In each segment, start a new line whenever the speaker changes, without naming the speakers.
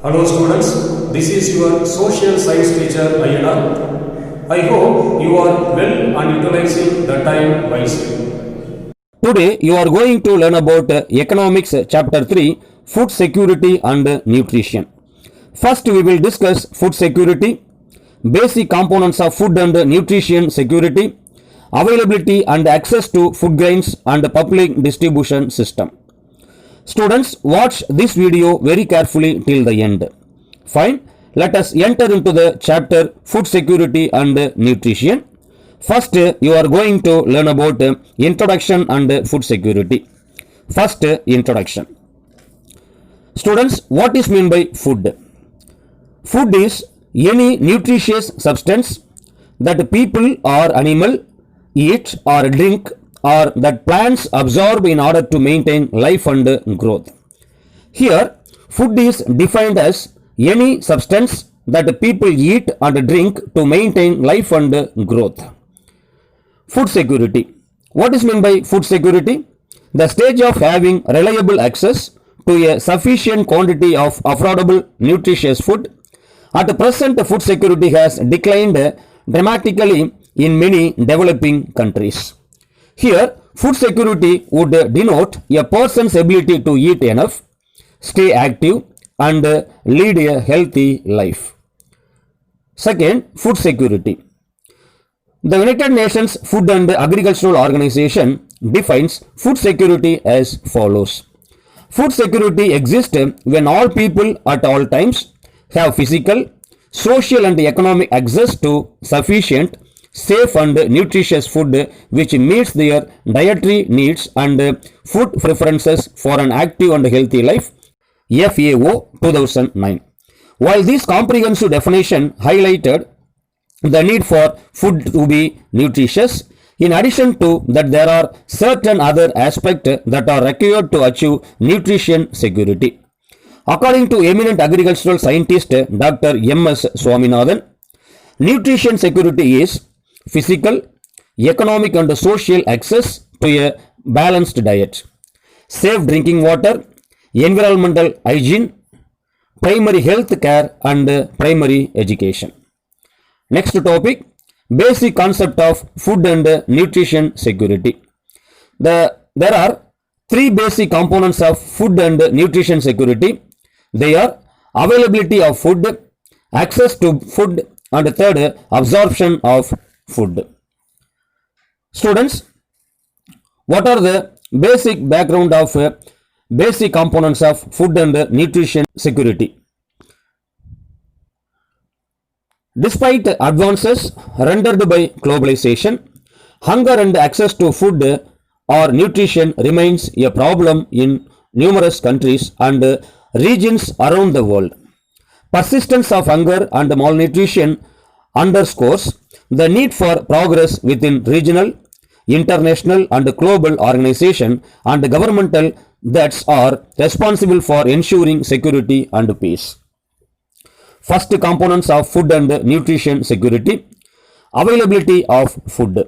Hello students, this is your social science teacher Ayana. I hope you are well and utilizing the time wisely.
Today you are going to learn about economics chapter 3, food security and nutrition. First we will discuss food security, basic components of food and nutrition security, availability and access to food grains and public distribution system. Students, watch this video very carefully till the end. Fine, let us enter into the chapter food security and nutrition. First, you are going to learn about introduction and food security. First, introduction. Students, what is meant by food? Food is any nutritious substance that people or animal eat or drink or that plants absorb in order to maintain life and growth. Here, food is defined as any substance that people eat and drink to maintain life and growth. Food security. What is meant by food security? The stage of having reliable access to a sufficient quantity of affordable nutritious food. At present, food security has declined dramatically in many developing countries. Here, food security would denote a person's ability to eat enough, stay active, and lead a healthy life. Second, food security. The United Nations Food and Agricultural Organization defines food security as follows. Food security exists when all people at all times have physical, social, and economic access to sufficient, safe and nutritious food which meets their dietary needs and food preferences for an active and healthy life. FAO 2009. While this comprehensive definition highlighted the need for food to be nutritious, in addition to that there are certain other aspects that are required to achieve nutrition security. According to eminent agricultural scientist Dr. M.S. Swaminathan, nutrition security is physical, economic and social access to a balanced diet, safe drinking water, environmental hygiene, primary health care and primary education. Next topic, basic concept of food and nutrition security. There are three basic components of food and nutrition security. They are availability of food, access to food, and third, absorption of food. Students, what are the basic background of basic components of food and nutrition security? Despite advances rendered by globalization, hunger and access to food or nutrition remains a problem in numerous countries and regions around the world. Persistence of hunger and malnutrition underscores the need for progress within regional, international and global organizations and governmental that are responsible for ensuring security and peace. First components of food and nutrition security. Availability of food.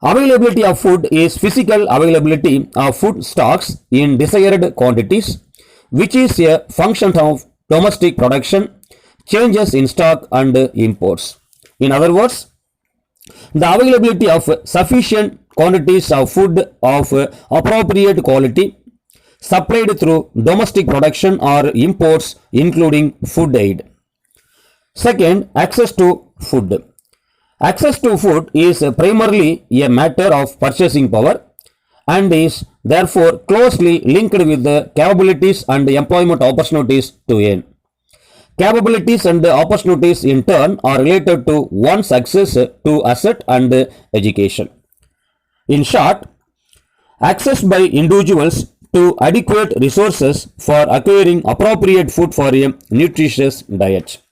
Availability of food is physical availability of food stocks in desired quantities, which is a function of domestic production, changes in stock and imports. In other words, the availability of sufficient quantities of food of appropriate quality supplied through domestic production or imports including food aid. Second, access to food. Access to food is primarily a matter of purchasing power and is therefore closely linked with the capabilities and employment opportunities to earn. Capabilities and opportunities in turn are related to one's access to asset and education. In short, access by individuals to adequate resources for acquiring appropriate food for a nutritious diet.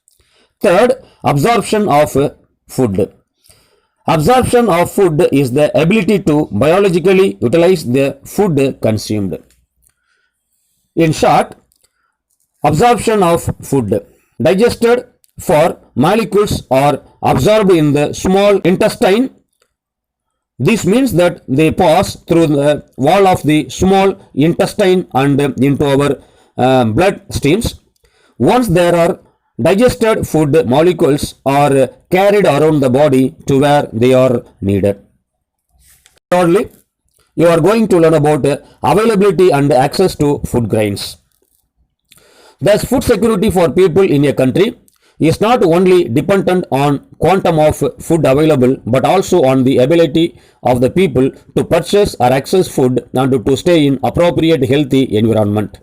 Third, absorption of food. Absorption of food is the ability to biologically utilize the food consumed. In short, absorption of food. Digested for molecules are absorbed in the small intestine. This means that they pass through the wall of the small intestine and into our blood streams. Once there are digested food molecules are carried around the body to where they are needed. Thirdly, you are going to learn about availability and access to food grains. Thus, food security for people in a country is not only dependent on quantum of food available but also on the ability of the people to purchase or access food and to stay in appropriate healthy environment.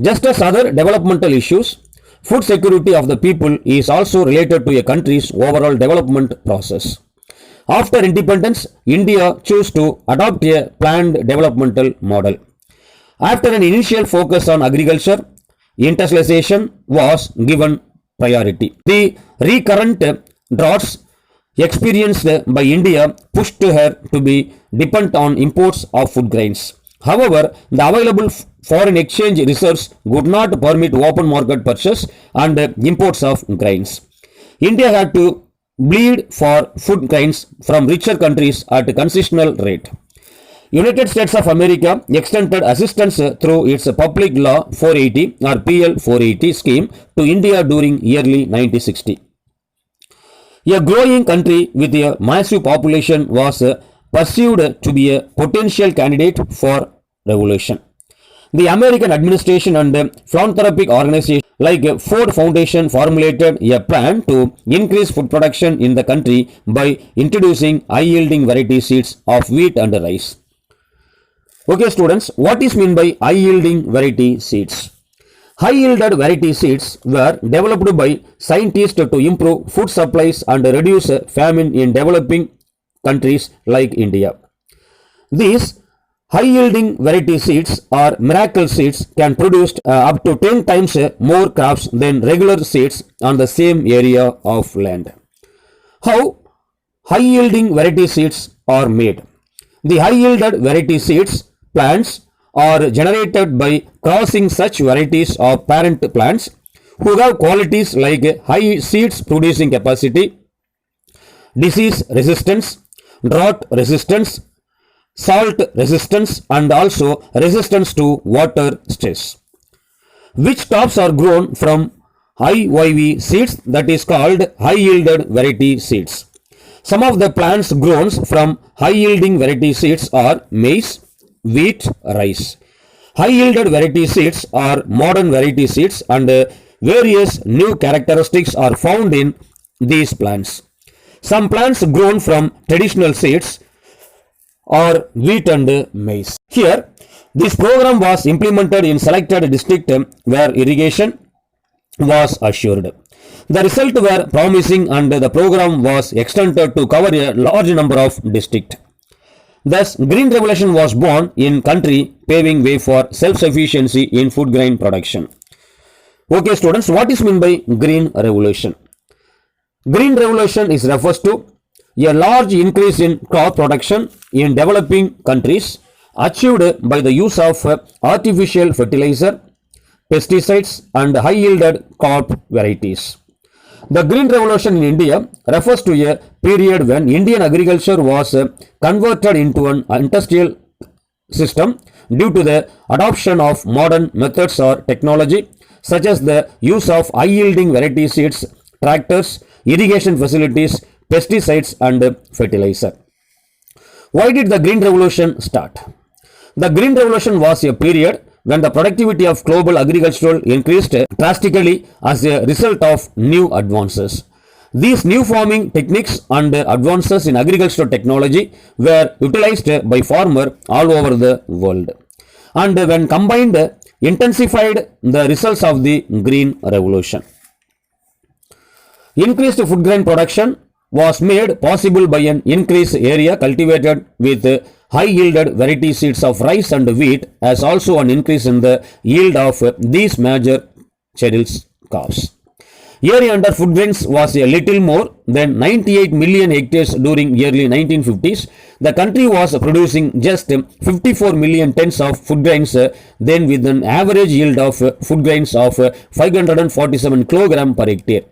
Just as other developmental issues, food security of the people is also related to a country's overall development process. After independence, India chose to adopt a planned developmental model. After an initial focus on agriculture, industrialization was given priority. The recurrent droughts experienced by India pushed her to be dependent on imports of food grains. However, the available foreign exchange reserves would not permit open market purchase and imports of grains. India had to bleed for food grains from richer countries at a concessional rate. United States of America extended assistance through its Public Law 480 or PL 480 scheme to India during early 1960. A growing country with a massive population was perceived to be a potential candidate for revolution. The American administration and philanthropic organizations like Ford Foundation formulated a plan to increase food production in the country by introducing high-yielding variety seeds of wheat and rice. Okay students, what is meant by high-yielding variety seeds? High-yielded variety seeds were developed by scientists to improve food supplies and reduce famine in developing countries like India. These high-yielding variety seeds or miracle seeds can produce up to 10 times more crops than regular seeds on the same area of land. How high-yielding variety seeds are made? The high-yielded variety seeds plants are generated by crossing such varieties of parent plants who have qualities like high seeds producing capacity, disease resistance, drought resistance, salt resistance and also resistance to water stress. Which crops are grown from high YV seeds, that is called high yielded variety seeds. Some of the plants grown from high yielding variety seeds are maize, wheat, rice. High yielded variety seeds are modern variety seeds and various new characteristics are found in these plants. Some plants grown from traditional seeds or wheat and maize. Here, this program was implemented in selected district where irrigation was assured. The results were promising and the program was extended to cover a large number of districts. Thus, Green Revolution was born in country, paving way for self-sufficiency in food grain production. Okay students, what is meant by Green Revolution? Green Revolution is refers to a large increase in crop production in developing countries achieved by the use of artificial fertilizer, pesticides and high-yielded crop varieties. The Green Revolution in India refers to a period when Indian agriculture was converted into an industrial system due to the adoption of modern methods or technology such as the use of high-yielding variety seeds, tractors, irrigation facilities, pesticides and fertilizer. Why did the Green Revolution start? The Green Revolution was a period when the productivity of global agriculture increased drastically as a result of new advances. These new farming techniques and advances in agricultural technology were utilized by farmers all over the world, and when combined intensified the results of the Green Revolution. Increased food grain production was made possible by an increased area cultivated with high-yielded variety seeds of rice and wheat, as also an increase in the yield of these major cereals crops. Area under food grains was a little more than 98 million hectares during early 1950s. The country was producing just 54 million tons of food grains then with an average yield of food grains of 547 kg per hectare.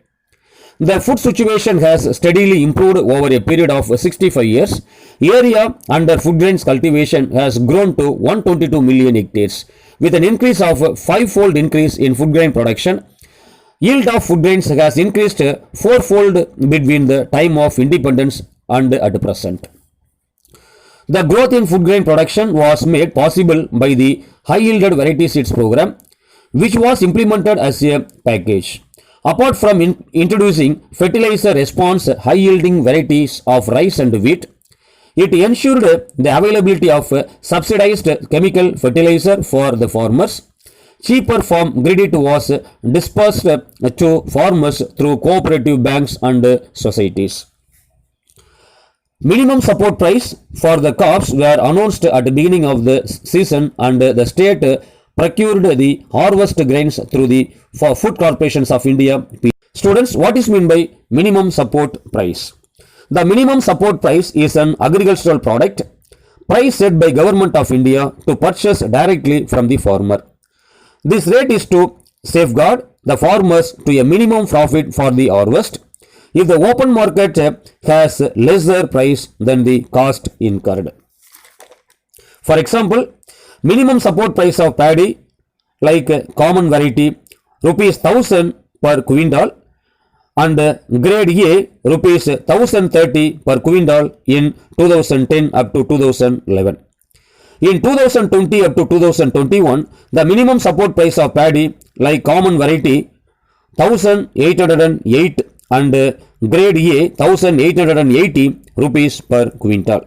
The food situation has steadily improved over a period of 65 years. Area under food grains cultivation has grown to 122 million hectares with an increase of 5-fold increase in food grain production. Yield of food grains has increased fourfold between the time of independence and at present. The growth in food grain production was made possible by the high yielded variety seeds program, which was implemented as a package. Apart from introducing fertilizer response high yielding varieties of rice and wheat, it ensured the availability of subsidized chemical fertilizer for the farmers. Cheaper farm credit was dispersed to farmers through cooperative banks and societies. Minimum support price for the crops were announced at the beginning of the season, and the state procured the harvest grains through the Food Corporations of India. Students, what is meant by minimum support price? The minimum support price is an agricultural product price set by Government of India to purchase directly from the farmer. This rate is to safeguard the farmers to a minimum profit for the harvest if the open market has lesser price than the cost incurred. For example, minimum support price of paddy like common variety rupees 1000 per quintal and grade A rupees 1030 per quintal in 2010 up to 2011. In 2020 up to 2021, the minimum support price of paddy like common variety 1808 and grade A 1880 rupees per quintal.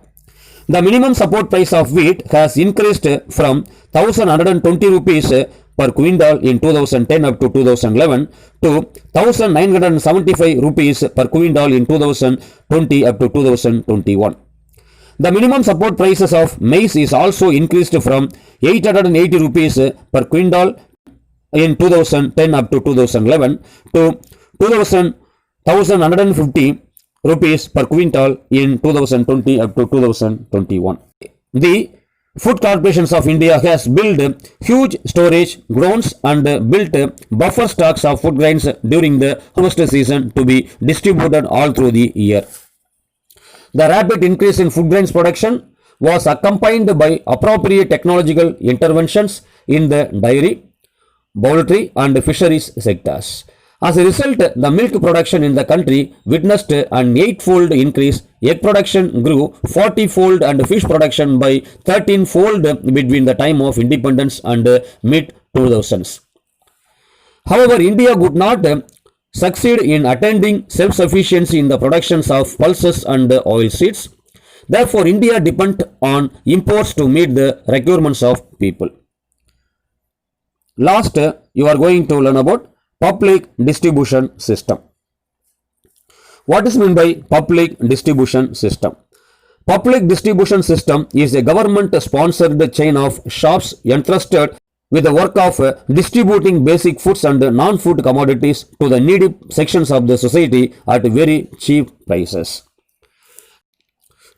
The minimum support price of wheat has increased from 1120 rupees per quintal in 2010 up to 2011 to 1975 rupees per quintal in 2020 up to 2021. The minimum support prices of maize is also increased from 880 rupees per quintal in 2010 up to 2011 to 1150 rupees per quintal in 2020 up to 2021. The Food Corporations of India has built huge storage grounds and built buffer stocks of food grains during the harvest season to be distributed all through the year. The rapid increase in food grains production was accompanied by appropriate technological interventions in the dairy, poultry and fisheries sectors. As a result, the milk production in the country witnessed an 8-fold increase, egg production grew 40-fold and fish production by 13-fold between the time of independence and mid-2000s. However, India could not succeed in attaining self-sufficiency in the productions of pulses and oilseeds. Therefore, India depends on imports to meet the requirements of people. Last, you are going to learn about public distribution system. What is meant by public distribution system? Public distribution system is a government-sponsored chain of shops entrusted with the work of distributing basic foods and non-food commodities to the needy sections of the society at very cheap prices.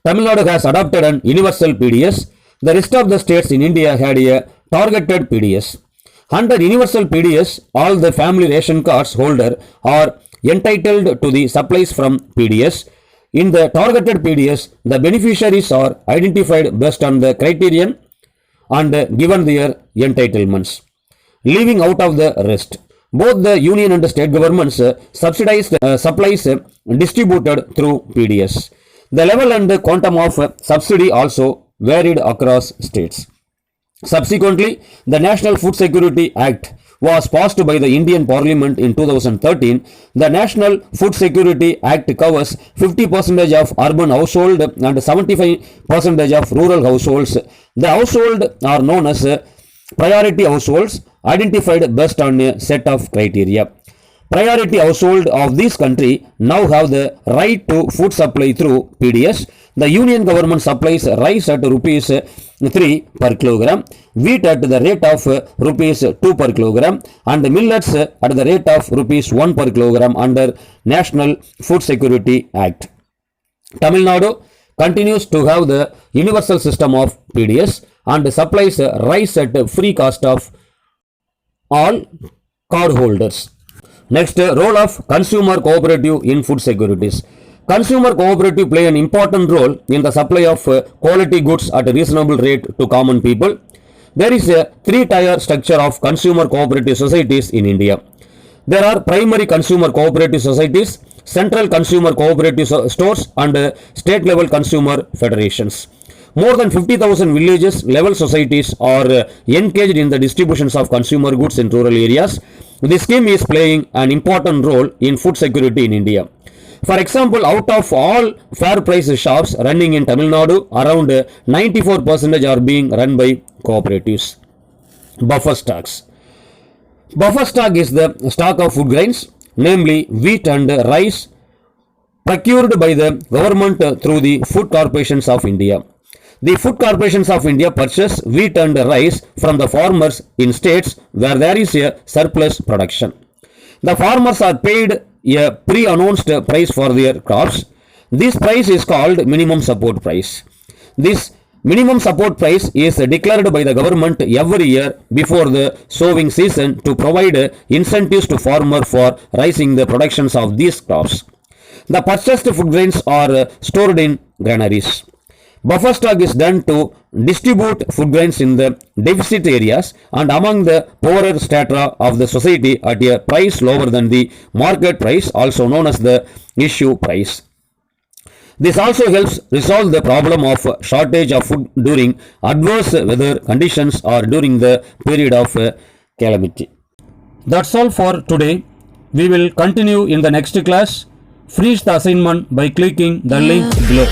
Tamil Nadu has adopted an universal PDS. The rest of the states in India had a targeted PDS. Under universal PDS, all the family ration cards holder are entitled to the supplies from PDS. In the targeted PDS, the beneficiaries are identified based on the criterion and given their entitlements, leaving out of the rest. Both the union and the state governments subsidized supplies distributed through PDS. The level and the quantum of subsidy also varied across states. Subsequently, the National Food Security Act was passed by the Indian Parliament in 2013. The National Food Security Act covers 50% of urban household and 75% of rural households. The households are known as priority households, identified based on a set of criteria. Priority household of this country now have the right to food supply through PDS. The union government supplies rice at rupees 3 per kilogram, wheat at the rate of rupees 2 per kilogram, and millets at the rate of rupees 1 per kilogram under National Food Security Act. Tamil Nadu continues to have the universal system of PDS and supplies rice at free cost of all cardholders. Next, role of consumer cooperative in food securities. Consumer cooperative play an important role in the supply of quality goods at a reasonable rate to common people. There is a three-tier structure of consumer cooperative societies in India. There are primary consumer cooperative societies, central consumer cooperative stores, and state level consumer federations. More than 50,000 villages level societies are engaged in the distributions of consumer goods in rural areas. This scheme is playing an important role in food security in India. For example, out of all fair price shops running in Tamil Nadu, around 94% are being run by cooperatives. Buffer stocks. Buffer stock is the stock of food grains, namely wheat and rice, procured by the government through the food corporations of India. The food corporations of India purchase wheat and rice from the farmers in states where there is a surplus production. The farmers are paid a pre-announced price for their crops. This price is called minimum support price. This minimum support price is declared by the government every year before the sowing season to provide incentives to farmers for raising the productions of these crops. The purchased food grains are stored in granaries. Buffer stock is done to distribute food grains in the deficit areas and among the poorer strata of the society at a price lower than the market price, also known as the issue price. This also helps resolve the problem of shortage of food during adverse weather conditions or during the period of calamity. That's all for today. We will continue in the next class. Finish the assignment by clicking the link below.